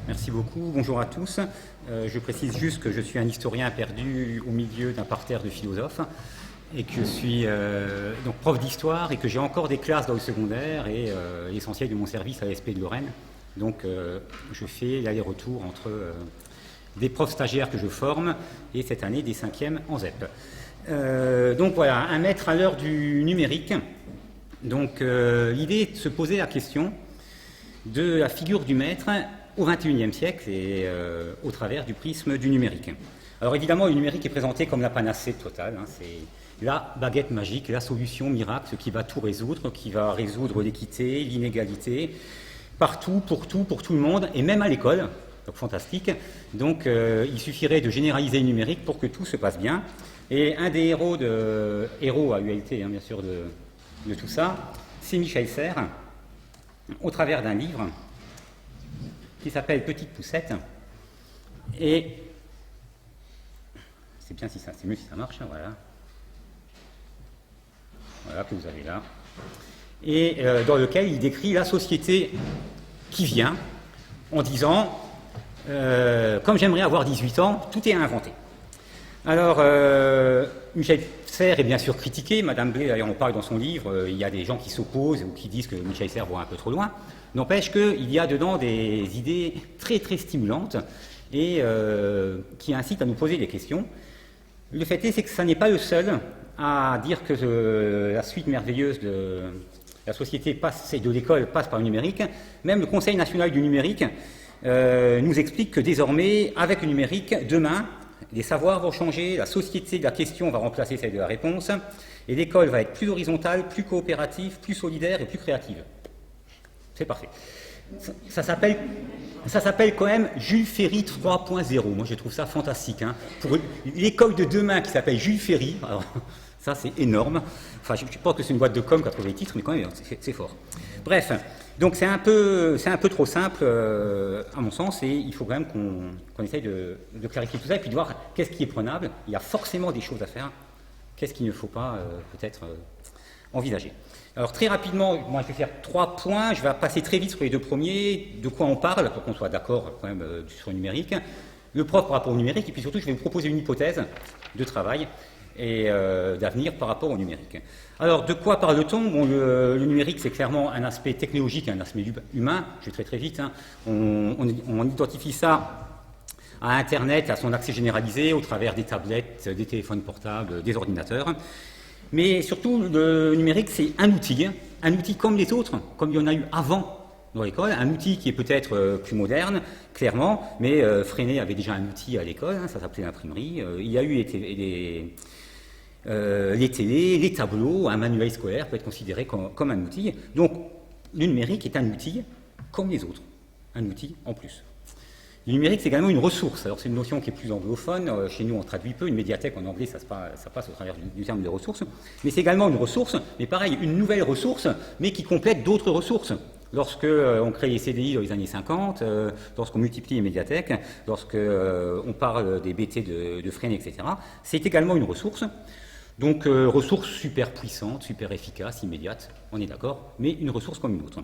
Merci beaucoup. Bonjour à tous. Je précise juste que je suis un historien perdu au milieu d'un parterre de philosophes et que je suis donc prof d'histoire et que j'ai encore des classes dans le secondaire et l'essentiel de mon service à l'ESP de Lorraine. Donc je fais l'aller-retour entre des profs stagiaires que je forme et cette année des 5e en ZEP. Donc voilà, un maître à l'heure du numérique. Donc l'idée est de se poser la question de la figure du maître au XXIe siècle et au travers du prisme du numérique. Alors évidemment, le numérique est présenté comme la panacée totale, hein, c'est la baguette magique, la solution miracle qui va tout résoudre, qui va résoudre l'équité, l'inégalité, partout, pour tout le monde, et même à l'école, donc fantastique. Donc il suffirait de généraliser le numérique pour que tout se passe bien. Et un des héros à ULT, hein, bien sûr, de tout ça, c'est Michel Serres, au travers d'un livre qui s'appelle Petite Poussette. Et c'est bien si ça, c'est mieux si ça marche, voilà. Voilà que vous avez là. Et dans lequel il décrit la société qui vient en disant comme j'aimerais avoir 18 ans, tout est à inventer. Alors, Michel Serres est bien sûr critiqué. Madame Blé, d'ailleurs, on parle dans son livre, il y a des gens qui s'opposent ou qui disent que Michel Serres va un peu trop loin. N'empêche qu'il y a dedans des idées très très stimulantes et qui incitent à nous poser des questions. Le fait est, c'est que ça n'est pas le seul à dire que la suite merveilleuse de la société de l'école passe par le numérique. Même le Conseil national du numérique nous explique que désormais, avec le numérique, demain, les savoirs vont changer, la société de la question va remplacer celle de la réponse, et l'école va être plus horizontale, plus coopérative, plus solidaire et plus créative. C'est parfait. Ça s'appelle quand même Jules Ferry 3.0. Moi, je trouve ça fantastique. Hein. Pour l'école de demain qui s'appelle Jules Ferry, alors, ça c'est énorme. Enfin, je pense que c'est une boîte de com qui a trouvé le titre, mais quand même, c'est fort. Bref, donc c'est un peu trop simple, à mon sens, et il faut quand même qu'on essaye de clarifier tout ça, et puis de voir qu'est-ce qui est prenable. Il y a forcément des choses à faire. Qu'est-ce qu'il ne faut pas, peut-être, envisager. Alors très rapidement, moi je vais faire 3 points, je vais passer très vite sur les 2 premiers, de quoi on parle, pour qu'on soit d'accord quand même sur le numérique, le prof par rapport au numérique, et puis surtout je vais vous proposer une hypothèse de travail et d'avenir par rapport au numérique. Alors de quoi parle-t-on? Bon, le numérique c'est clairement un aspect technologique et un aspect humain, je vais très vite, hein. On identifie ça à Internet, à son accès généralisé, au travers des tablettes, des téléphones portables, des ordinateurs. Mais surtout, le numérique, c'est un outil comme les autres, comme il y en a eu avant dans l'école, un outil qui est peut-être plus moderne, clairement, mais Freinet avait déjà un outil à l'école, hein, ça s'appelait l'imprimerie. Il y a eu les télés, les tableaux, un manuel scolaire peut être considéré comme un outil. Donc, le numérique est un outil comme les autres, un outil en plus. Le numérique, c'est également une ressource. Alors, c'est une notion qui est plus anglophone. Chez nous, on traduit peu. Une médiathèque, en anglais, ça passe au travers du terme de ressource. Mais c'est également une ressource, mais pareil, une nouvelle ressource, mais qui complète d'autres ressources. Lorsque on crée les CDI dans les années 50, lorsqu'on multiplie les médiathèques, lorsque on parle des BT de Freinet, etc., c'est également une ressource. Donc, ressource super puissante, super efficace, immédiate, on est d'accord, mais une ressource comme une autre.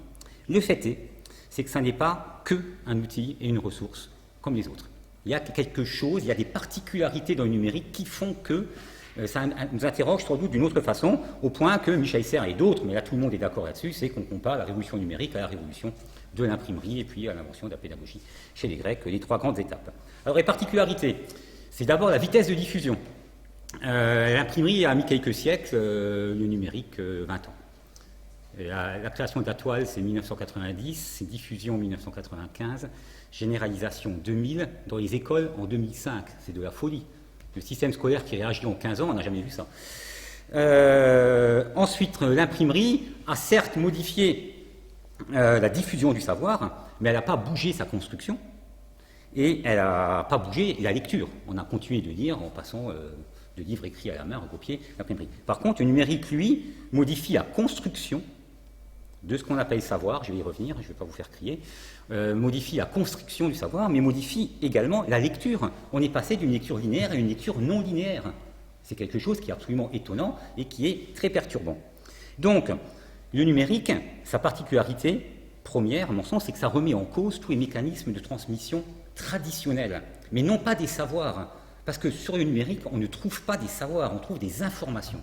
Le fait est, c'est que ça n'est pas qu'un outil et une ressource comme les autres. Il y a quelque chose, il y a des particularités dans le numérique qui font que ça nous interroge sans doute d'une autre façon, au point que Michel Serres et d'autres, mais là tout le monde est d'accord là-dessus, c'est qu'on compare la révolution numérique à la révolution de l'imprimerie et puis à l'invention de la pédagogie chez les Grecs, les 3 grandes étapes. Alors les particularités, c'est d'abord la vitesse de diffusion. L'imprimerie a mis quelques siècles, le numérique 20 ans. La création de la toile, c'est 1990, diffusion 1995, généralisation 2000, dans les écoles en 2005. C'est de la folie. Le système scolaire qui réagit en 15 ans, on n'a jamais vu ça. Ensuite, l'imprimerie a certes modifié la diffusion du savoir, mais elle n'a pas bougé sa construction et elle n'a pas bougé la lecture. On a continué de lire en passant de livres écrits à la main, recopiés, l'imprimerie. Par contre, le numérique, lui, modifie la construction de ce qu'on appelle savoir, je vais y revenir, je ne vais pas vous faire crier, modifie la construction du savoir, mais modifie également la lecture. On est passé d'une lecture linéaire à une lecture non linéaire. C'est quelque chose qui est absolument étonnant et qui est très perturbant. Donc, le numérique, sa particularité, première, à mon sens, c'est que ça remet en cause tous les mécanismes de transmission traditionnels, mais non pas des savoirs, parce que sur le numérique, on ne trouve pas des savoirs, on trouve des informations.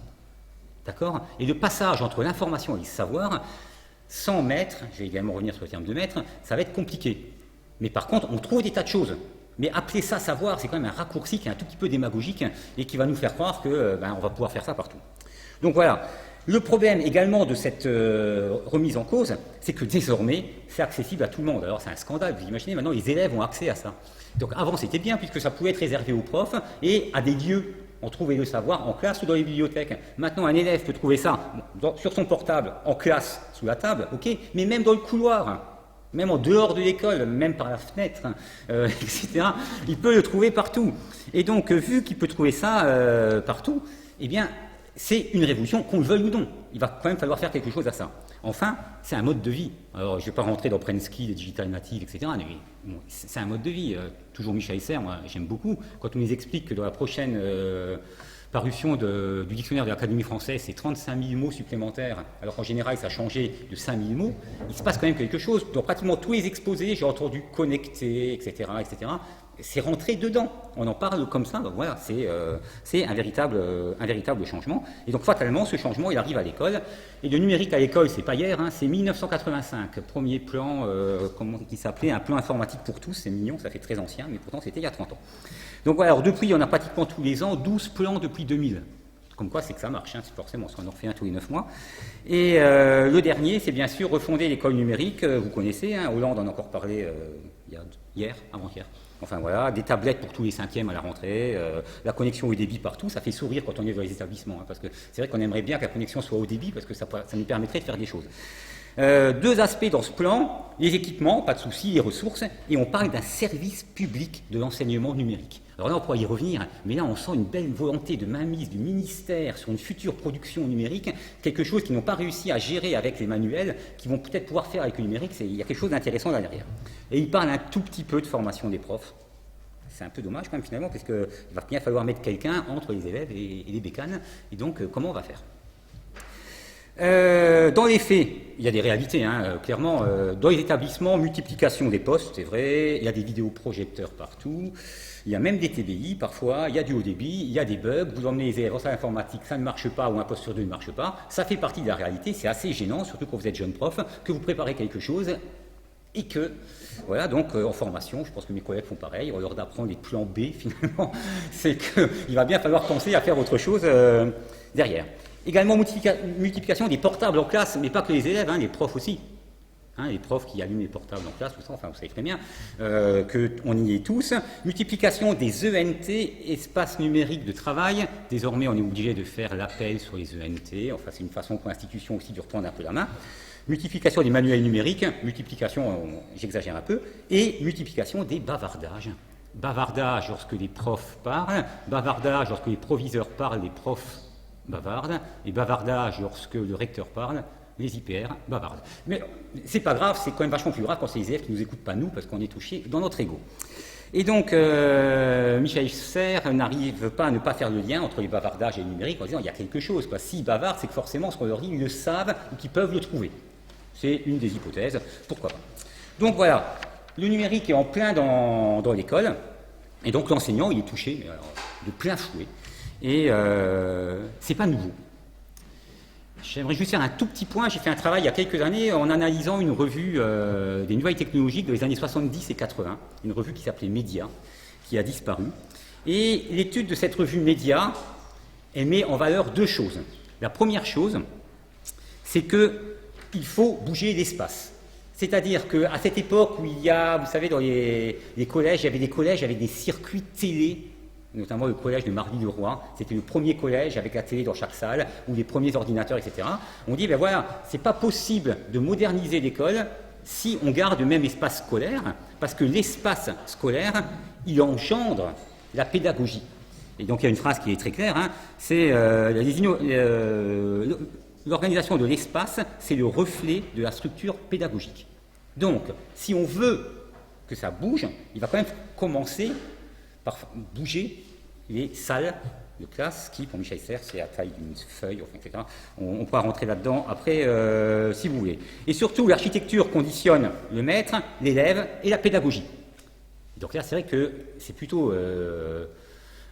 D'accord? Et le passage entre l'information et le savoir, sans maître, je vais également revenir sur le terme de maître, ça va être compliqué. Mais par contre, on trouve des tas de choses. Mais appeler ça savoir, c'est quand même un raccourci qui est un tout petit peu démagogique et qui va nous faire croire que on va pouvoir faire ça partout. Donc voilà. Le problème également de cette remise en cause, c'est que désormais, c'est accessible à tout le monde. Alors c'est un scandale, vous imaginez, maintenant les élèves ont accès à ça. Donc avant c'était bien puisque ça pouvait être réservé aux profs et à des lieux. On trouvait le savoir en classe ou dans les bibliothèques. Maintenant un élève peut trouver ça sur son portable, en classe, sous la table, ok, mais même dans le couloir. Même en dehors de l'école, même par la fenêtre, etc. Il peut le trouver partout. Et donc, vu qu'il peut trouver ça partout, eh bien, c'est une révolution, qu'on le veuille ou non. Il va quand même falloir faire quelque chose à ça. Enfin, c'est un mode de vie. Alors, je ne vais pas rentrer dans Prensky, les digital natives, etc. Mais bon, c'est un mode de vie. Toujours Michel Serres, moi, j'aime beaucoup. Quand on nous explique que dans la prochaine parution du dictionnaire de l'Académie française, c'est 35 000 mots supplémentaires, alors qu'en général, ça a changé de 5 000 mots, il se passe quand même quelque chose. Dans pratiquement tous les exposés, j'ai entendu connecter, etc., etc. C'est rentré dedans. On en parle comme ça. Donc voilà, c'est un véritable changement. Et donc, fatalement, ce changement, il arrive à l'école. Et le numérique à l'école, c'est pas hier, hein, c'est 1985. Premier plan, comment il s'appelait, un plan informatique pour tous. C'est mignon, ça fait très ancien, mais pourtant, c'était il y a 30 ans. Donc voilà, alors depuis, on a pratiquement tous les ans 12 plans depuis 2000. Comme quoi, c'est que ça marche, hein, c'est forcément, on en refait un tous les 9 mois. Et le dernier, c'est bien sûr refonder l'école numérique. Vous connaissez, hein, Hollande en a encore parlé hier, avant-hier. Enfin voilà, des tablettes pour tous les 5e à la rentrée, la connexion au débit partout, ça fait sourire quand on est dans les établissements, hein, parce que c'est vrai qu'on aimerait bien que la connexion soit au débit, parce que ça nous permettrait de faire des choses. Deux aspects dans ce plan, les équipements, pas de souci, les ressources, et on parle d'un service public de l'enseignement numérique. Alors là, on pourra y revenir, mais là, on sent une belle volonté de mainmise du ministère sur une future production numérique, quelque chose qu'ils n'ont pas réussi à gérer avec les manuels, qui vont peut-être pouvoir faire avec le numérique. Il y a quelque chose d'intéressant là derrière. Et il parle un tout petit peu de formation des profs. C'est un peu dommage quand même finalement, parce qu'il va bien falloir mettre quelqu'un entre les élèves et les bécanes. Et donc, comment on va faire ? Dans les faits, il y a des réalités, hein, clairement. Dans les établissements, multiplication des postes, c'est vrai. Il y a des vidéoprojecteurs partout. Il y a même des TBI parfois. Il y a du haut débit. Il y a des bugs. Vous emmenez les élèves en salle informatique, ça ne marche pas, ou un poste sur deux ne marche pas. Ça fait partie de la réalité. C'est assez gênant, surtout quand vous êtes jeune prof, que vous préparez quelque chose et que, voilà, donc en formation, je pense que mes collègues font pareil, on leur apprend les plans B finalement, c'est qu'il va bien falloir penser à faire autre chose derrière. Également multiplication des portables en classe, mais pas que les élèves, hein, les profs aussi. Hein, les profs qui allument les portables en classe, tout ça, enfin vous savez très bien qu'on y est tous. Multiplication des ENT, espaces numériques de travail. Désormais, on est obligé de faire l'appel sur les ENT, enfin c'est une façon pour l'institution aussi de reprendre un peu la main. Multiplication des manuels numériques, multiplication, j'exagère un peu, et multiplication des bavardages. Bavardage lorsque les profs parlent, bavardage lorsque les proviseurs parlent, les profs bavardent, et bavardage lorsque le recteur parle, les IPR bavardent. Mais c'est pas grave, c'est quand même vachement plus grave quand c'est les élèves qui nous écoutent pas nous, parce qu'on est touché dans notre ego. Et donc, Michel Serres n'arrive pas à ne pas faire le lien entre les bavardages et le numérique en disant il y a quelque chose, quoi. S'ils bavardent, c'est que forcément, ce qu'on leur dit, ils le savent ou qu'ils peuvent le trouver. C'est une des hypothèses, pourquoi pas. Donc voilà, le numérique est en plein dans l'école, et donc l'enseignant, il est touché mais alors, de plein fouet, et c'est pas nouveau. J'aimerais juste faire un tout petit point, j'ai fait un travail il y a quelques années en analysant une revue des nouvelles technologies des années 70 et 80, une revue qui s'appelait Média, qui a disparu. Et l'étude de cette revue Média, elle met en valeur deux choses. La première chose, c'est qu'il faut bouger l'espace. C'est-à-dire qu'à cette époque où il y a, vous savez, dans les collèges, il y avait des collèges avec des circuits télé, notamment le collège de Marly-le-Roi, c'était le premier collège avec la télé dans chaque salle, ou les premiers ordinateurs, etc. On dit, ben voilà, c'est pas possible de moderniser l'école si on garde le même espace scolaire, parce que l'espace scolaire, il engendre la pédagogie. Et donc il y a une phrase qui est très claire, hein, c'est l'organisation de l'espace, c'est le reflet de la structure pédagogique. Donc, si on veut que ça bouge, il va quand même commencer par bouger les salles de classe qui, pour Michel Serres, c'est la taille d'une feuille, enfin, etc. On pourra rentrer là-dedans après, si vous voulez. Et surtout, l'architecture conditionne le maître, l'élève et la pédagogie. Donc là, c'est vrai que c'est plutôt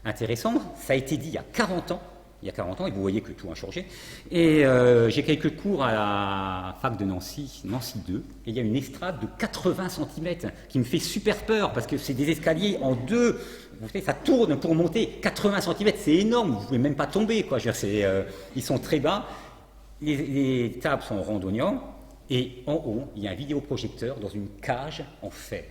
intéressant. Ça a été dit il y a 40 ans. Il y a 40 ans, et vous voyez que tout a changé. Et j'ai quelques cours à la fac de Nancy, Nancy 2, et il y a une estrade de 80 cm qui me fait super peur, parce que c'est des escaliers en deux, vous savez, ça tourne pour monter, 80 cm, c'est énorme, vous ne pouvez même pas tomber, quoi. Je veux dire, ils sont très bas, les tables sont en randonnant, et en haut, il y a un vidéoprojecteur dans une cage en fer.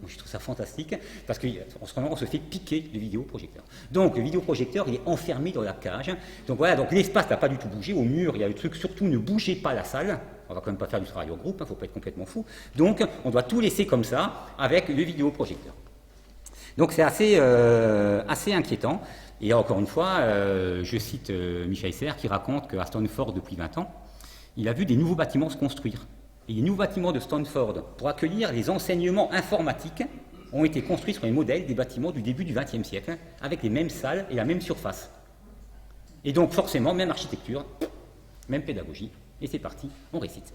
Moi, je trouve ça fantastique, parce qu'en ce moment, on se fait piquer le vidéoprojecteur. Donc, le vidéoprojecteur, il est enfermé dans la cage. Donc voilà, donc l'espace n'a pas du tout bougé. Au mur, il y a le truc, surtout, ne bougez pas la salle. On va quand même pas faire du travail au groupe, il ne faut pas être complètement fou. Donc, on doit tout laisser comme ça, avec le vidéoprojecteur. Donc, c'est assez inquiétant. Et encore une fois, je cite Michel Serres, qui raconte qu'à Stanford, depuis 20 ans, il a vu des nouveaux bâtiments se construire. Et les nouveaux bâtiments de Stanford, pour accueillir les enseignements informatiques, ont été construits sur les modèles des bâtiments du début du XXe siècle, avec les mêmes salles et la même surface. Et donc forcément, même architecture, même pédagogie, et c'est parti, on récite.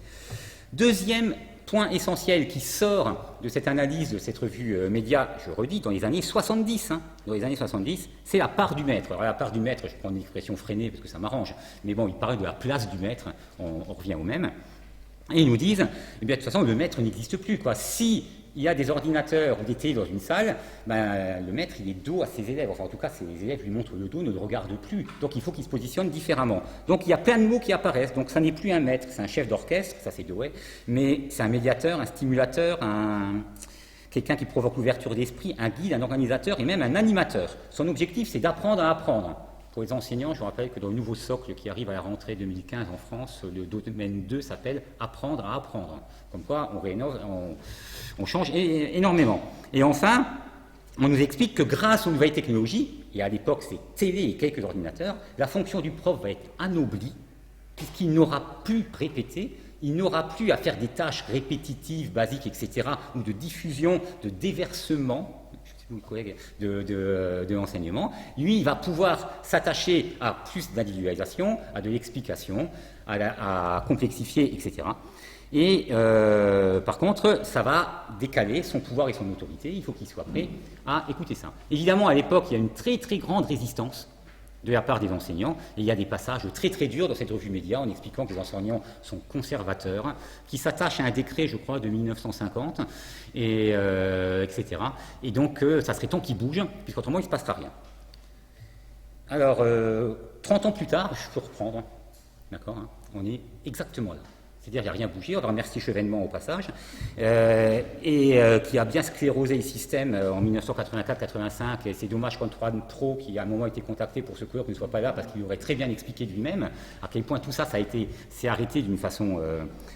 Deuxième point essentiel qui sort de cette analyse, de cette revue Média, je redis, dans les années 70, c'est la part du maître. Alors la part du maître, je prends une expression freinée parce que ça m'arrange, mais bon, il parle de la place du maître, on revient au même. Et ils nous disent, eh bien, de toute façon, le maître n'existe plus, quoi. Si il y a des ordinateurs ou des télés dans une salle, ben, le maître, il est dos à ses élèves. Enfin, en tout cas, ses élèves lui montrent le dos, ne le regardent plus. Donc, il faut qu'il se positionne différemment. Donc, il y a plein de mots qui apparaissent. Donc, ça n'est plus un maître, c'est un chef d'orchestre, ça c'est Dewey, mais c'est un médiateur, un stimulateur, quelqu'un qui provoque l'ouverture d'esprit, un guide, un organisateur et même un animateur. Son objectif, c'est d'apprendre à apprendre. Pour les enseignants, je vous rappelle que dans le nouveau socle qui arrive à la rentrée 2015 en France, le domaine 2 s'appelle « Apprendre à apprendre ». Comme quoi, on rénove, on change énormément. Et enfin, on nous explique que grâce aux nouvelles technologies, et à l'époque c'est télé et quelques ordinateurs, la fonction du prof va être anoblie, puisqu'il n'aura plus répété, il n'aura plus à faire des tâches répétitives, basiques, etc., ou de diffusion, de déversement, collègue de l'enseignement. Lui, il va pouvoir s'attacher à plus d'individualisation, à de l'explication, à complexifier, etc. Et par contre, ça va décaler son pouvoir et son autorité. Il faut qu'il soit prêt à écouter ça. Évidemment, à l'époque, il y a une très très grande résistance de la part des enseignants, et il y a des passages très très durs dans cette revue Média en expliquant que les enseignants sont conservateurs, qui s'attachent à un décret, je crois, de 1950, etc. Et donc, ça serait temps qu'ils bougent, puisqu'autrement, il ne se passera rien. Alors, 30 ans plus tard, je peux reprendre, d'accord, hein, on est exactement là. C'est-à-dire qu'il n'y a rien bougé, on va remercier Chevènement au passage, qui a bien sclérosé le système en 1984-85, et c'est dommage qu'Antoine Pro, qui à un moment a été contacté pour ce cours, ne soit pas là, parce qu'il aurait très bien expliqué de lui-même à quel point tout ça, s'est arrêté d'une façon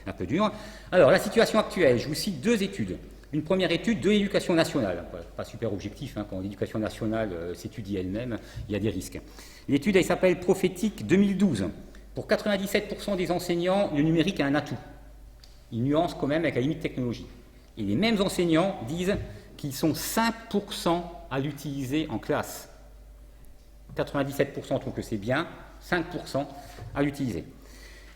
un peu dure. Alors, la situation actuelle, je vous cite 2 études. Une première étude de l'éducation nationale, pas super objectif, hein, quand l'éducation nationale s'étudie elle-même, il y a des risques. L'étude, elle s'appelle Prophétique 2012. Pour 97% des enseignants, le numérique est un atout. Ils nuancent quand même avec la limite technologie. Et les mêmes enseignants disent qu'ils sont 5% à l'utiliser en classe. 97% trouvent que c'est bien, 5% à l'utiliser.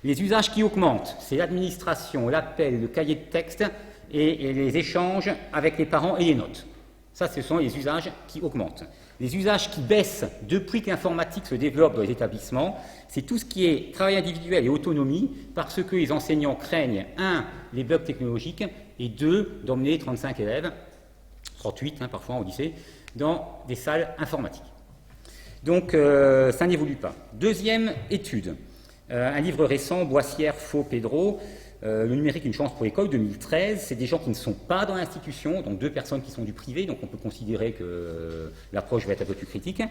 Les usages qui augmentent, c'est l'administration, l'appel, le cahier de texte et les échanges avec les parents et les notes. Ça, ce sont les usages qui augmentent. Les usages qui baissent depuis que l'informatique se développe dans les établissements, c'est tout ce qui est travail individuel et autonomie, parce que les enseignants craignent, 1, les bugs technologiques, et 2, d'emmener 35 élèves, 38 hein, parfois au lycée, dans des salles informatiques. Donc, ça n'évolue pas. Deuxième étude, un livre récent, Boissière, Faux, Pedro, le numérique, une chance pour l'école, 2013, c'est des gens qui ne sont pas dans l'institution, donc 2 personnes qui sont du privé, donc on peut considérer que l'approche va être un peu plus critique.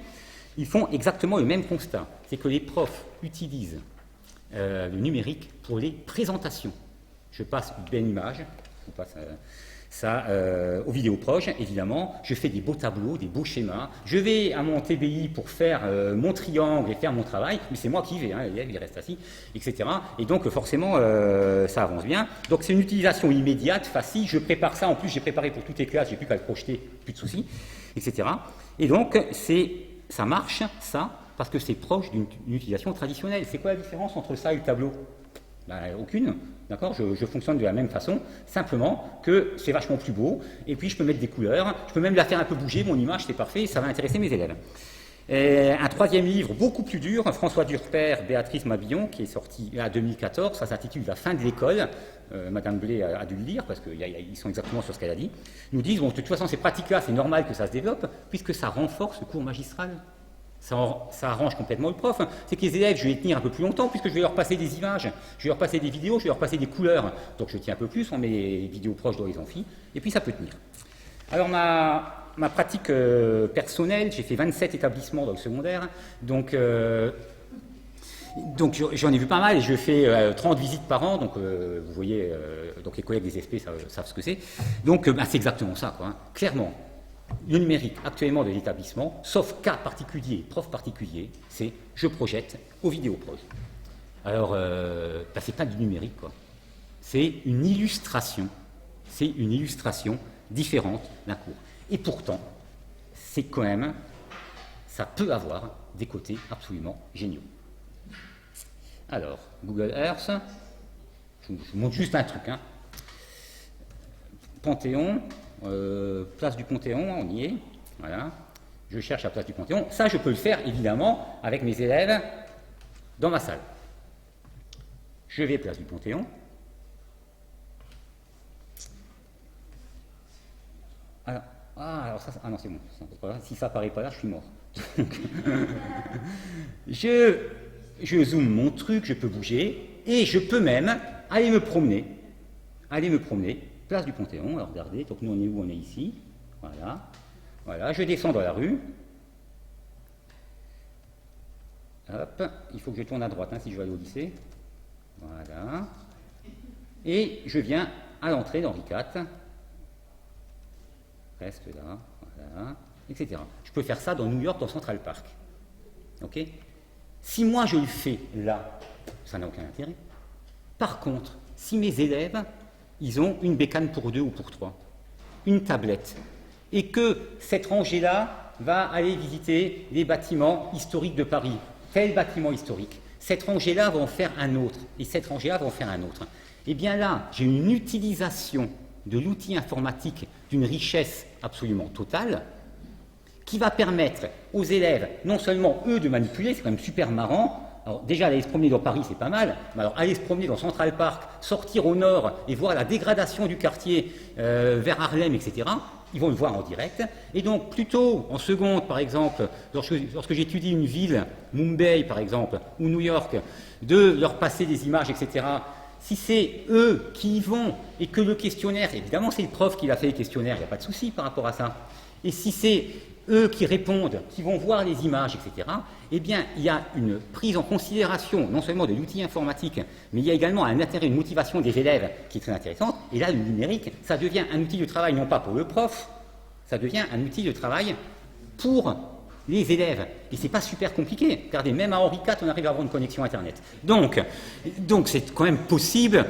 Ils font exactement le même constat, c'est que les profs utilisent le numérique pour les présentations. Je passe une belle image, je passe ça aux vidéos proches, évidemment, je fais des beaux tableaux, des beaux schémas, je vais à mon TBI pour faire mon triangle et faire mon travail, mais c'est moi qui vais, hein, l'élève il reste assis, etc. Et donc forcément ça avance bien. Donc c'est une utilisation immédiate, facile, je prépare ça, en plus j'ai préparé pour toutes les classes, j'ai plus qu'à le projeter, plus de soucis, etc. Et donc ça marche, ça, parce que c'est proche d'une utilisation traditionnelle. C'est quoi la différence entre ça et le tableau? Ben, aucune, d'accord, je fonctionne de la même façon, simplement que c'est vachement plus beau, et puis je peux mettre des couleurs, je peux même la faire un peu bouger, mon image, c'est parfait, ça va intéresser mes élèves. Et un troisième livre, beaucoup plus dur, François Durper, Béatrice Mabillon, qui est sorti en 2014, ça s'intitule La fin de l'école, Madame Blé a dû le lire, parce qu'ils sont exactement sur ce qu'elle a dit, nous disent, bon, de toute façon, ces pratiques-là, c'est normal que ça se développe, puisque ça renforce le cours magistral. Ça arrange complètement le prof. C'est que les élèves, je vais les tenir un peu plus longtemps, puisque je vais leur passer des images, je vais leur passer des vidéos, je vais leur passer des couleurs. Donc je tiens un peu plus, on met les vidéos proches dans les amphis, et puis ça peut tenir. Alors ma pratique personnelle, j'ai fait 27 établissements dans le secondaire, donc j'en ai vu pas mal, et je fais 30 visites par an, donc vous voyez, donc les collègues des SP savent ce que c'est. Donc c'est exactement ça, quoi, hein. Clairement. Le numérique actuellement de l'établissement, sauf cas particulier, prof particulier, c'est je projette aux vidéos proches. Alors, c'est pas du numérique, quoi. C'est une illustration différente d'un cours. Et pourtant, c'est quand même, ça peut avoir des côtés absolument géniaux. Alors, Google Earth, je vous montre juste un truc, hein. Panthéon. Place du Panthéon, on y est, voilà, je cherche la place du Panthéon, ça je peux le faire évidemment avec mes élèves dans ma salle. Je vais place du Panthéon, alors ça, non c'est bon, si ça apparaît pas là, je suis mort. je zoome mon truc, je peux bouger, et je peux même aller me promener, place du Panthéon, alors regardez, donc nous on est où? On est ici, voilà, je descends dans la rue, hop, il faut que je tourne à droite, hein, si je veux aller au lycée, voilà, et je viens à l'entrée d'Henri IV, reste là, voilà, etc. Je peux faire ça dans New York, dans Central Park, ok? Si moi je le fais là, ça n'a aucun intérêt. Par contre, si mes élèves, ils ont une bécane pour 2 ou pour 3, une tablette, et que cette rangée-là va aller visiter les bâtiments historiques de Paris, tel bâtiment historique, cette rangée-là va en faire un autre, et cette rangée-là va en faire un autre. Eh bien là, j'ai une utilisation de l'outil informatique d'une richesse absolument totale, qui va permettre aux élèves, non seulement eux de manipuler, c'est quand même super marrant. Alors déjà, aller se promener dans Paris, c'est pas mal, mais alors aller se promener dans Central Park, sortir au nord et voir la dégradation du quartier vers Harlem, etc., ils vont le voir en direct. Et donc, plutôt en seconde, par exemple, lorsque j'étudie une ville, Mumbai par exemple, ou New York, de leur passer des images, etc., si c'est eux qui y vont et que le questionnaire, évidemment c'est le prof qui l'a fait le questionnaire, il n'y a pas de souci par rapport à ça, et si c'est eux qui répondent, qui vont voir les images, etc., eh bien, il y a une prise en considération, non seulement de l'outil informatique, mais il y a également un intérêt, une motivation des élèves qui est très intéressante. Et là, le numérique, ça devient un outil de travail, non pas pour le prof, ça devient un outil de travail pour les élèves. Et c'est pas super compliqué. Regardez, même à Henri IV, on arrive à avoir une connexion Internet. Donc c'est quand même possible,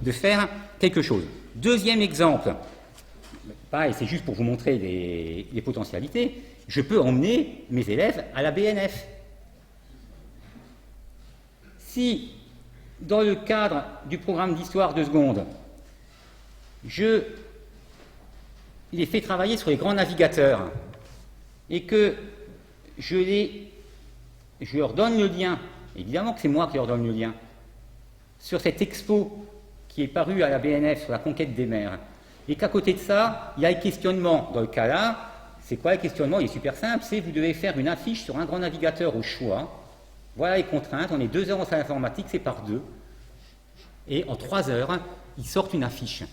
de faire quelque chose. Deuxième exemple. Pareil, c'est juste pour vous montrer les potentialités. Je peux emmener mes élèves à la BNF. Si, dans le cadre du programme d'histoire 2 secondes, je les fais travailler sur les grands navigateurs et que je leur donne le lien, évidemment que c'est moi qui leur donne le lien, sur cette expo qui est parue à la BNF sur la conquête des mers, et qu'à côté de ça, il y a le questionnement. Dans le cas là, c'est quoi le questionnement? Il est super simple, c'est vous devez faire une affiche sur un grand navigateur au choix. Voilà les contraintes, on est 2 heures en salle informatique, c'est par 2. Et en 3 heures, ils sortent une affiche.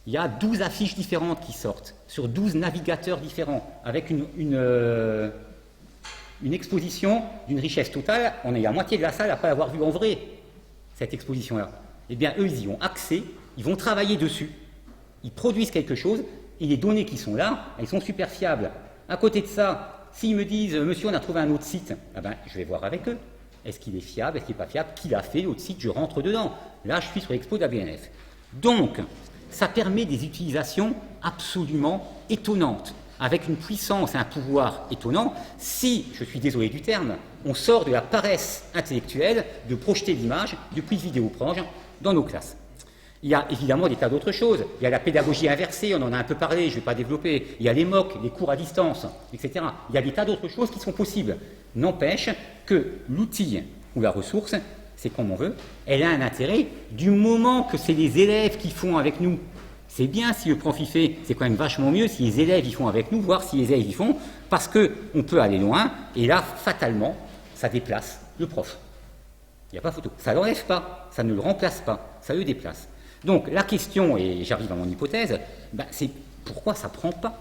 Il y a 12 affiches différentes qui sortent, sur 12 navigateurs différents, avec une exposition d'une richesse totale. On est à moitié de la salle après avoir vu en vrai cette exposition-là. Eh bien, eux, ils y ont accès, ils vont travailler dessus. Ils produisent quelque chose, et les données qui sont là, elles sont super fiables. À côté de ça, s'ils me disent « Monsieur, on a trouvé un autre site », eh ben, je vais voir avec eux. Est-ce qu'il est fiable, est-ce qu'il n'est pas fiable? Qui l'a fait, l'autre site? Je rentre dedans. Là, je suis sur l'expo de la BNF. Donc, ça permet des utilisations absolument étonnantes. avec une puissance et un pouvoir étonnant, si, je suis désolé du terme, on sort de la paresse intellectuelle de projeter l'image depuis le vidéoproche dans nos classes. Il y a évidemment des tas d'autres choses. Il y a la pédagogie inversée, on en a un peu parlé, je ne vais pas développer. Il y a les MOOC, les cours à distance, etc. Il y a des tas d'autres choses qui sont possibles. N'empêche que l'outil ou la ressource, c'est comme on veut, elle a un intérêt du moment que c'est les élèves qui font avec nous. C'est bien si le prof y fait, c'est quand même vachement mieux si les élèves y font avec nous, voir si les élèves y font, parce qu'on peut aller loin, et là, fatalement, ça déplace le prof. Il n'y a pas photo. Ça ne l'enlève pas, ça ne le remplace pas, ça le déplace. Donc la question, et j'arrive à mon hypothèse, c'est pourquoi ça ne prend pas?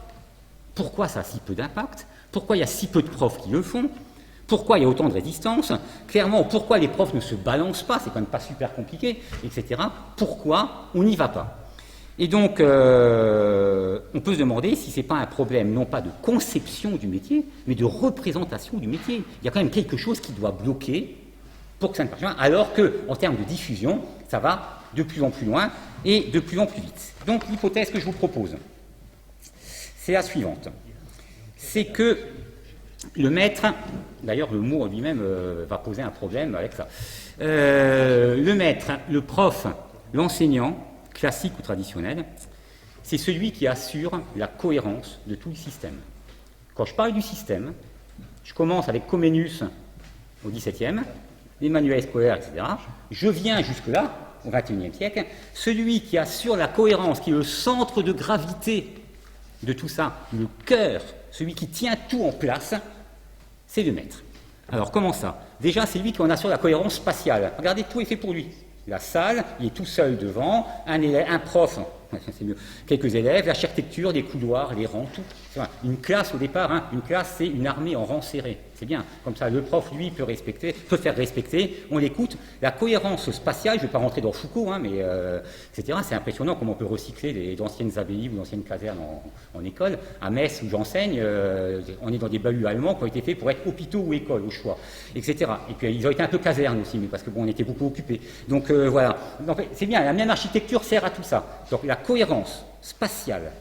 Pourquoi ça a si peu d'impact? Pourquoi il y a si peu de profs qui le font? Pourquoi il y a autant de résistance? Clairement, pourquoi les profs ne se balancent pas? C'est quand même pas super compliqué, etc. Pourquoi on n'y va pas? Et donc, on peut se demander si ce n'est pas un problème, non pas de conception du métier, mais de représentation du métier. Il y a quand même quelque chose qui doit bloquer pour que ça ne marche pas, alors qu'en termes de diffusion, ça va de plus en plus loin et de plus en plus vite. Donc, l'hypothèse que je vous propose, c'est la suivante. C'est que le maître, d'ailleurs le mot en lui-même va poser un problème avec ça, le maître, le prof, l'enseignant, classique ou traditionnel, c'est celui qui assure la cohérence de tout le système. Quand je parle du système, je commence avec Comenius au XVIIe, les manuels scolaires, etc. Je viens jusque-là, au XXIe siècle, celui qui assure la cohérence, qui est le centre de gravité de tout ça, le cœur, celui qui tient tout en place, c'est le maître. Alors comment ça? Déjà, c'est lui qui en assure la cohérence spatiale. Regardez, tout est fait pour lui. La salle, il est tout seul devant, un prof, c'est mieux, quelques élèves, l'architecture, les couloirs, les rangs, tout. Une classe au départ, une classe c'est une armée en rang serré, c'est bien. Comme ça, le prof, lui, peut faire respecter, on l'écoute. La cohérence spatiale, je ne vais pas rentrer dans Foucault, mais etc. C'est impressionnant comment on peut recycler d'anciennes abbayes ou d'anciennes casernes en école. À Metz, où j'enseigne, on est dans des bahuts allemands qui ont été faits pour être hôpitaux ou écoles, au choix, etc. Et puis ils ont été un peu casernes aussi, mais parce que on était beaucoup occupés. Donc voilà. Donc, c'est bien, la même architecture sert à tout ça. Donc la cohérence spatiale,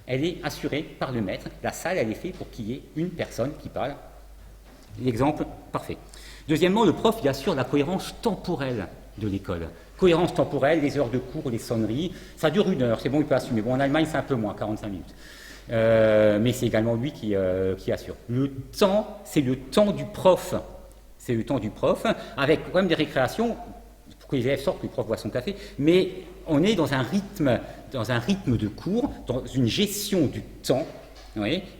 elle est assurée par le maître. La salle, elle est faite pour qu'il y ait une personne qui parle. L'exemple parfait. Deuxièmement, le prof, il assure la cohérence temporelle de l'école. Cohérence temporelle, les heures de cours, les sonneries, ça dure 1 heure, c'est bon, il peut assumer. Bon, en Allemagne, c'est un peu moins, 45 minutes. Mais c'est également lui qui assure. Le temps, c'est le temps du prof. C'est le temps du prof, avec quand même des récréations, pour que les élèves sortent, que le prof boit son café, mais on est dans un rythme de cours, dans une gestion du temps,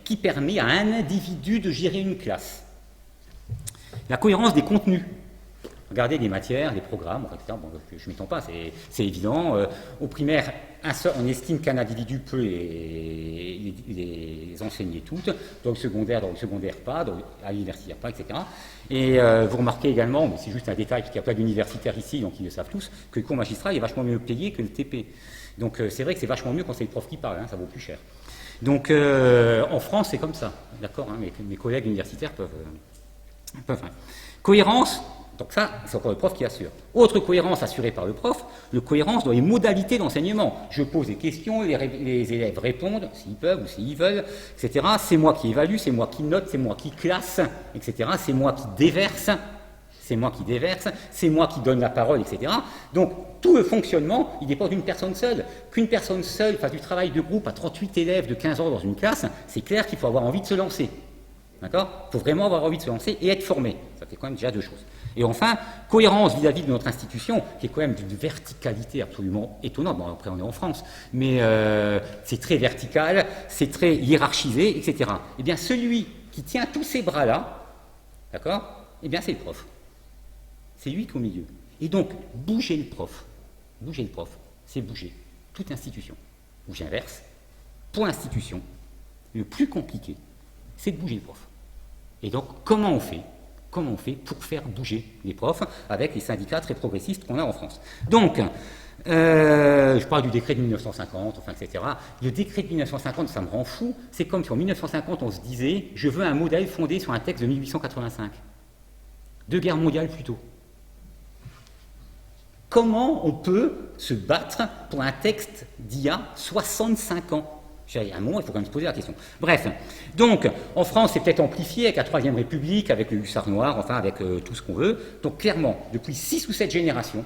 qui permet à un individu de gérer une classe. La cohérence des contenus. Regardez les matières, les programmes, etc. Bon, je ne m'étends pas, c'est évident. Au primaire, on estime qu'un individu peut les enseigner toutes. Dans le secondaire pas, à l'universitaire pas, etc. Et vous remarquez également, mais c'est juste un détail, parce qu'il n'y a pas d'universitaires ici, donc ils le savent tous, que le cours magistral est vachement mieux payé que le TP. Donc c'est vrai que c'est vachement mieux quand c'est le prof qui parle, ça vaut plus cher. Donc en France, c'est comme ça, d'accord, mes collègues universitaires peuvent. Cohérence. Donc ça, c'est encore le prof qui assure. Autre cohérence assurée par le prof, le cohérence dans les modalités d'enseignement. Je pose des questions, les élèves répondent, s'ils peuvent ou s'ils veulent, etc. C'est moi qui évalue, c'est moi qui note, c'est moi qui classe, etc. C'est moi qui déverse, c'est moi qui donne la parole, etc. Donc tout le fonctionnement, il dépend d'une personne seule. Qu'une personne seule fasse du travail de groupe à 38 élèves de 15 ans dans une classe, c'est clair qu'il faut avoir envie de se lancer. D'accord ? Il faut vraiment avoir envie de se lancer et être formé. Ça fait quand même déjà 2 choses. Et enfin, cohérence vis-à-vis de notre institution, qui est quand même d'une verticalité absolument étonnante. Bon, après, on est en France, mais c'est très vertical, c'est très hiérarchisé, etc. Eh bien, celui qui tient tous ces bras-là, d'accord ? Eh bien, c'est le prof. C'est lui qui est au milieu. Et donc, bouger le prof, c'est bouger toute institution. Ou j'inverse, pour l'institution, le plus compliqué, c'est de bouger le prof. Et donc, comment on fait pour faire bouger les profs avec les syndicats très progressistes qu'on a en France. Donc, je parle du décret de 1950, etc. Le décret de 1950, ça me rend fou. C'est comme si en 1950, on se disait « je veux un modèle fondé sur un texte de 1885 ». 2 guerres mondiales plus tôt. Comment on peut se battre pour un texte d'il y a 65 ans ? À un moment, il faut quand même se poser la question. Bref, donc, en France, c'est peut-être amplifié avec la Troisième République, avec le hussard noir, enfin, avec tout ce qu'on veut. Donc, clairement, depuis 6 ou 7 générations,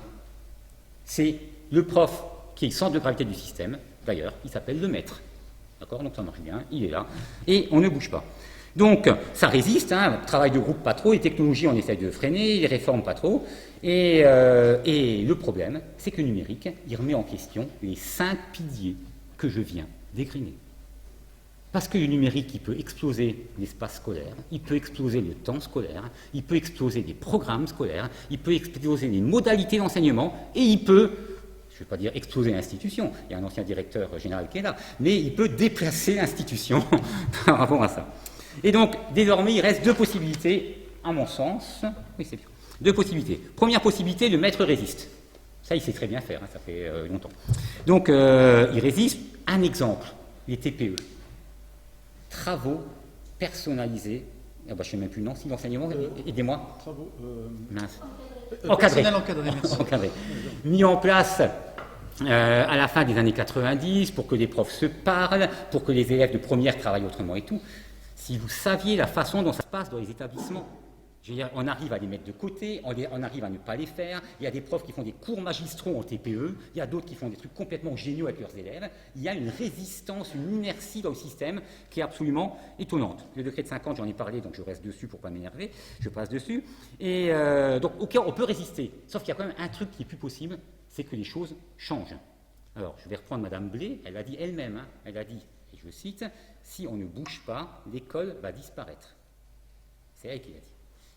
c'est le prof qui est le centre de gravité du système, d'ailleurs, il s'appelle le maître. D'accord? Donc, ça marche bien, il est là, et on ne bouge pas. Donc, ça résiste, hein, travail de groupe pas trop, les technologies, on essaie de freiner, les réformes pas trop. Et le problème, c'est que le numérique, il remet en question les 5 piliers que je viens dégriner. Parce que le numérique, il peut exploser l'espace scolaire, il peut exploser le temps scolaire, il peut exploser des programmes scolaires, il peut exploser les modalités d'enseignement, et il peut, je ne vais pas dire exploser l'institution, il y a un ancien directeur général qui est là, mais il peut déplacer l'institution par rapport à ça. Et donc, désormais, il reste 2 possibilités, à mon sens. Oui, c'est bien. 2 possibilités. Première possibilité, le maître résiste. Ça, il sait très bien faire, hein, ça fait longtemps. Donc, il résiste. Un exemple, les TPE. Travaux personnalisés. Ah bah, je ne sais même plus le nom, si l'enseignement, aidez-moi. Travaux. Mince. Encadré, merci. Encadré. Mis en place à la fin des années 90 pour que les profs se parlent, pour que les élèves de première travaillent autrement et tout. Si vous saviez la façon dont ça se passe dans les établissements, je veux dire, on arrive à les mettre de côté, on arrive à ne pas les faire, il y a des profs qui font des cours magistraux en TPE, il y a d'autres qui font des trucs complètement géniaux avec leurs élèves, il y a une résistance, une inertie dans le système qui est absolument étonnante. Le décret de 50, j'en ai parlé, donc je reste dessus pour ne pas m'énerver, je passe dessus. Et donc, ok, on peut résister, sauf qu'il y a quand même un truc qui est plus possible, c'est que les choses changent. Alors, je vais reprendre Madame Blé, elle a dit elle-même, hein, elle a dit, et je cite, « Si on ne bouge pas, l'école va disparaître ». C'est elle qui l'a dit.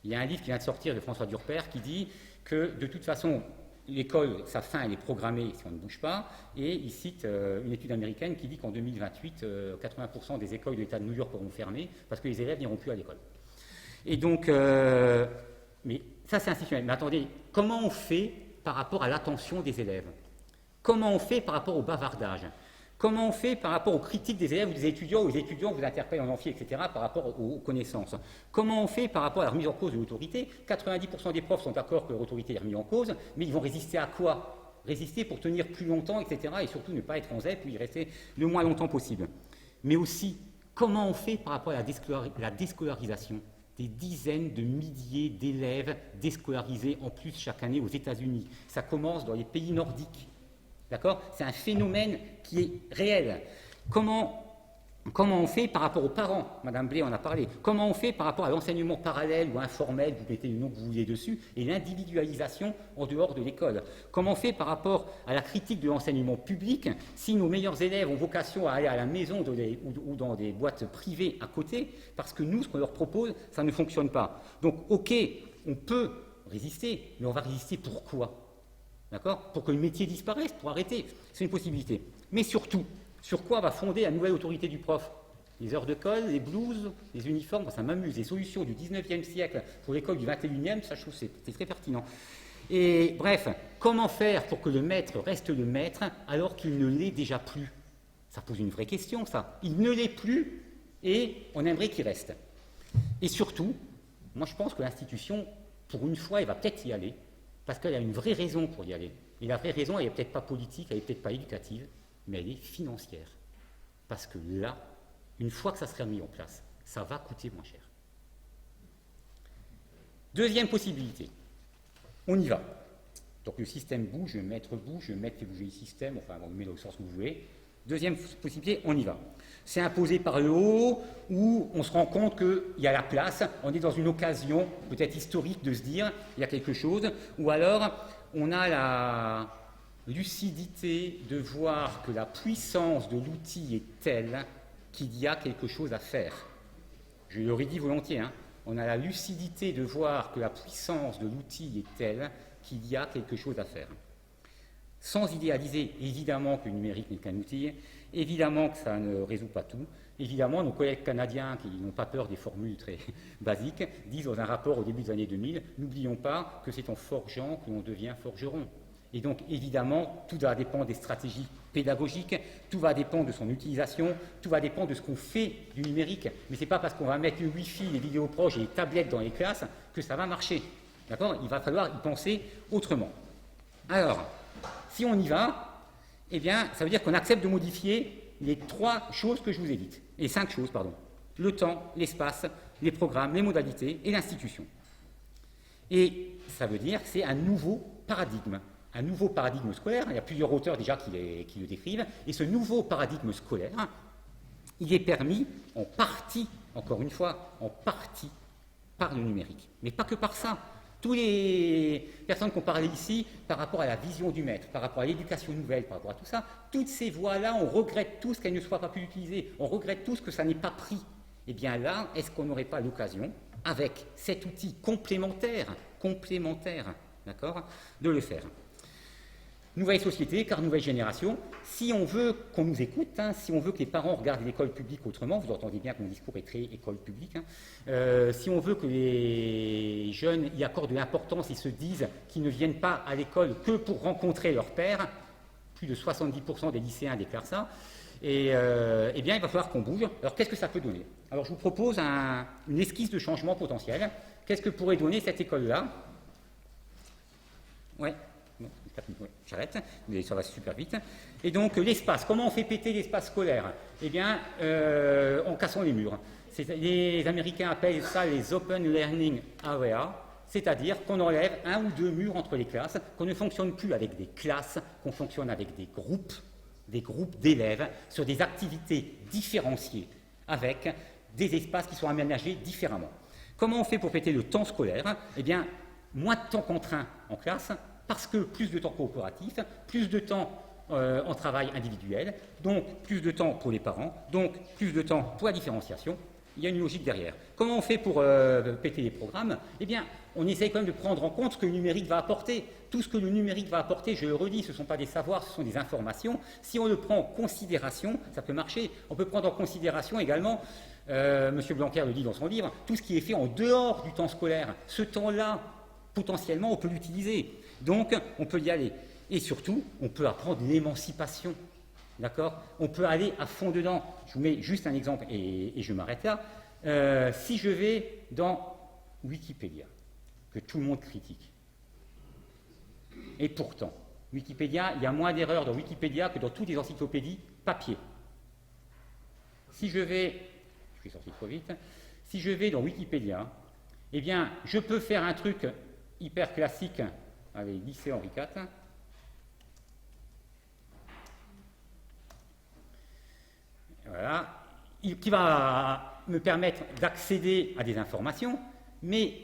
Il y a un livre qui vient de sortir de François Durper qui dit que de toute façon, l'école, sa fin, elle est programmée si on ne bouge pas. Et il cite une étude américaine qui dit qu'en 2028, 80% des écoles de l'État de New York auront fermé parce que les élèves n'iront plus à l'école. Et donc, mais ça c'est institutionnel. Mais attendez, comment on fait par rapport à l'attention des élèves? Comment on fait par rapport au bavardage? Comment on fait par rapport aux critiques des élèves ou des étudiants, ou les étudiants vous interpellent en amphi, etc., par rapport aux connaissances? Comment on fait par rapport à la remise en cause de l'autorité? 90% des profs sont d'accord que l'autorité est remise en cause, mais ils vont résister à quoi? Résister pour tenir plus longtemps, etc., et surtout ne pas être en ZEP, ou y rester le moins longtemps possible. Mais aussi, comment on fait par rapport à la déscolarisation? Des dizaines de milliers d'élèves déscolarisés en plus chaque année aux États-Unis. Ça commence dans les pays nordiques. D'accord? C'est un phénomène qui est réel. Comment on fait par rapport aux parents? Madame Blé en a parlé. Comment on fait par rapport à l'enseignement parallèle ou informel, vous mettez le nom que vous voulez dessus, et l'individualisation en dehors de l'école? Comment on fait par rapport à la critique de l'enseignement public si nos meilleurs élèves ont vocation à aller à la maison ou dans des boîtes privées à côté, parce que nous, ce qu'on leur propose, ça ne fonctionne pas? Donc, ok, on peut résister, mais on va résister pourquoi? D'accord? Pour que le métier disparaisse, pour arrêter. C'est une possibilité. Mais surtout, sur quoi va fonder la nouvelle autorité du prof? Les heures de colle, les blouses, les uniformes, ça m'amuse. Les solutions du 19e siècle pour l'école du 21e, ça je trouve c'est très pertinent. Et bref, comment faire pour que le maître reste le maître alors qu'il ne l'est déjà plus? Ça pose une vraie question, ça. Il ne l'est plus et on aimerait qu'il reste. Et surtout, moi je pense que l'institution, pour une fois, elle va peut-être y aller. Parce qu'elle a une vraie raison pour y aller. Et la vraie raison, elle n'est peut-être pas politique, elle n'est peut-être pas éducative, mais elle est financière. Parce que là, une fois que ça sera mis en place, ça va coûter moins cher. Deuxième possibilité, on y va. Donc le système bouge, le maître bouge, le maître fait bouger le système, enfin on le met dans le sens que vous voulez. Deuxième possibilité, on y va. C'est imposé par le haut, où on se rend compte qu'il y a la place, on est dans une occasion peut-être historique de se dire il y a quelque chose, ou alors on a la lucidité de voir que la puissance de l'outil est telle qu'il y a quelque chose à faire. Je le redis volontiers, hein. On a la lucidité de voir que la puissance de l'outil est telle qu'il y a quelque chose à faire. Sans idéaliser évidemment que le numérique n'est qu'un outil, évidemment que ça ne résout pas tout, évidemment nos collègues canadiens qui n'ont pas peur des formules très basiques disent dans un rapport au début des années 2000, n'oublions pas que c'est en forgeant que l'on devient forgeron. Et donc évidemment tout va dépendre des stratégies pédagogiques, tout va dépendre de son utilisation, tout va dépendre de ce qu'on fait du numérique. Mais ce n'est pas parce qu'on va mettre le Wi-Fi, les vidéos proches et les tablettes dans les classes que ça va marcher. D'accord? Il va falloir y penser autrement. Alors, si on y va, eh bien, ça veut dire qu'on accepte de modifier les 3 choses que je vous ai dites, les 5 choses, pardon. Le temps, l'espace, les programmes, les modalités et l'institution. Et ça veut dire que c'est un nouveau paradigme scolaire. Il y a plusieurs auteurs déjà qui le décrivent. Et ce nouveau paradigme scolaire, il est permis en partie, encore une fois, en partie par le numérique. Mais pas que par ça. Toutes les personnes qui ont parlé ici, par rapport à la vision du maître, par rapport à l'éducation nouvelle, par rapport à tout ça, toutes ces voies-là, on regrette tous qu'elles ne soient pas plus utilisées. On regrette tous que ça n'ait pas pris. Eh bien là, est-ce qu'on n'aurait pas l'occasion, avec cet outil complémentaire, d'accord, de le faire? Nouvelle société, car nouvelle génération. Si on veut qu'on nous écoute, si on veut que les parents regardent l'école publique autrement, vous entendez bien que mon discours est très école publique, si on veut que les jeunes y accordent de l'importance et se disent qu'ils ne viennent pas à l'école que pour rencontrer leur père, plus de 70% des lycéens déclarent ça, et eh bien il va falloir qu'on bouge. Alors qu'est-ce que ça peut donner? Alors je vous propose une esquisse de changement potentiel. Qu'est-ce que pourrait donner cette école-là? Ouais. Non, j'arrête, mais ça va super vite. Et donc l'espace, comment on fait péter l'espace scolaire? Eh bien, en cassant les murs. Les Américains appellent ça les Open Learning Areas, c'est-à-dire qu'on enlève 1 ou 2 murs entre les classes, qu'on ne fonctionne plus avec des classes, qu'on fonctionne avec des groupes d'élèves sur des activités différenciées, avec des espaces qui sont aménagés différemment. Comment on fait pour péter le temps scolaire? Eh bien, moins de temps contraint en classe, parce que plus de temps coopératif, plus de temps en travail individuel, donc plus de temps pour les parents, donc plus de temps pour la différenciation. Il y a une logique derrière. Comment on fait pour péter les programmes? Eh bien, on essaye quand même de prendre en compte ce que le numérique va apporter. Tout ce que le numérique va apporter, je le redis, ce ne sont pas des savoirs, ce sont des informations. Si on le prend en considération, ça peut marcher. On peut prendre en considération également, M. Blanquer le dit dans son livre, tout ce qui est fait en dehors du temps scolaire. Ce temps-là, potentiellement, on peut l'utiliser. Donc, on peut y aller. Et surtout, on peut apprendre l'émancipation. D'accord? On peut aller à fond dedans. Je vous mets juste un exemple et je m'arrête là. Si je vais dans Wikipédia, que tout le monde critique, et pourtant, Wikipédia, il y a moins d'erreurs dans Wikipédia que dans toutes les encyclopédies papier. Si je vais dans Wikipédia, eh bien, je peux faire un truc hyper classique avec lycée Henri IV. Voilà, qui va me permettre d'accéder à des informations, mais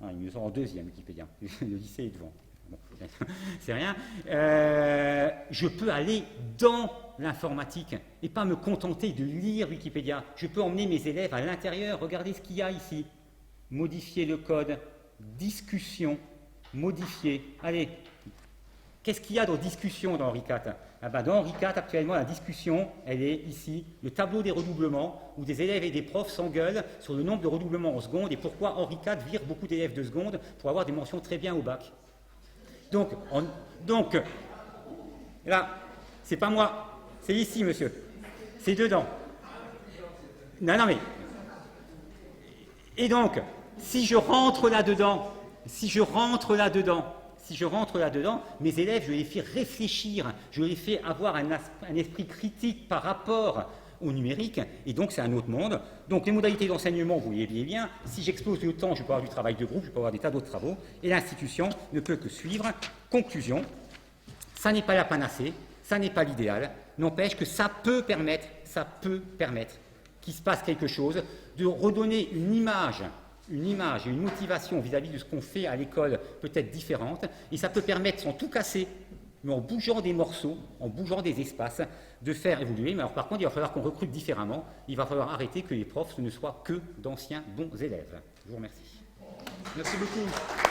ils me sont en deuxième Wikipédia, le lycée est devant. Bon, c'est rien. Je peux aller dans l'informatique et pas me contenter de lire Wikipédia. Je peux emmener mes élèves à l'intérieur. Regardez ce qu'il y a ici. Modifier le code, discussion, modifier. Allez, qu'est-ce qu'il y a dans discussion dans Henri IV? Dans Henri IV, actuellement, la discussion, elle est ici, le tableau des redoublements, où des élèves et des profs s'engueulent sur le nombre de redoublements en seconde et pourquoi Henri IV vire beaucoup d'élèves de seconde pour avoir des mentions très bien au bac. Donc là, c'est pas moi, c'est ici, monsieur. C'est dedans. Non, mais... Et donc, si je rentre là-dedans, mes élèves, je les fais réfléchir, je les fais avoir un esprit critique par rapport au numérique, et donc c'est un autre monde. Donc les modalités d'enseignement, vous voyez bien, si j'explose le temps, je peux avoir du travail de groupe, je peux avoir des tas d'autres travaux, et l'institution ne peut que suivre. Conclusion, ça n'est pas la panacée, ça n'est pas l'idéal, n'empêche que ça peut permettre qu'il se passe quelque chose, de redonner une image et une motivation vis-à-vis de ce qu'on fait à l'école peut-être différente, et ça peut permettre, sans tout casser, mais en bougeant des morceaux, en bougeant des espaces, de faire évoluer. Mais alors par contre, il va falloir qu'on recrute différemment, il va falloir arrêter que les profs ne soient que d'anciens bons élèves. Je vous remercie. Merci beaucoup.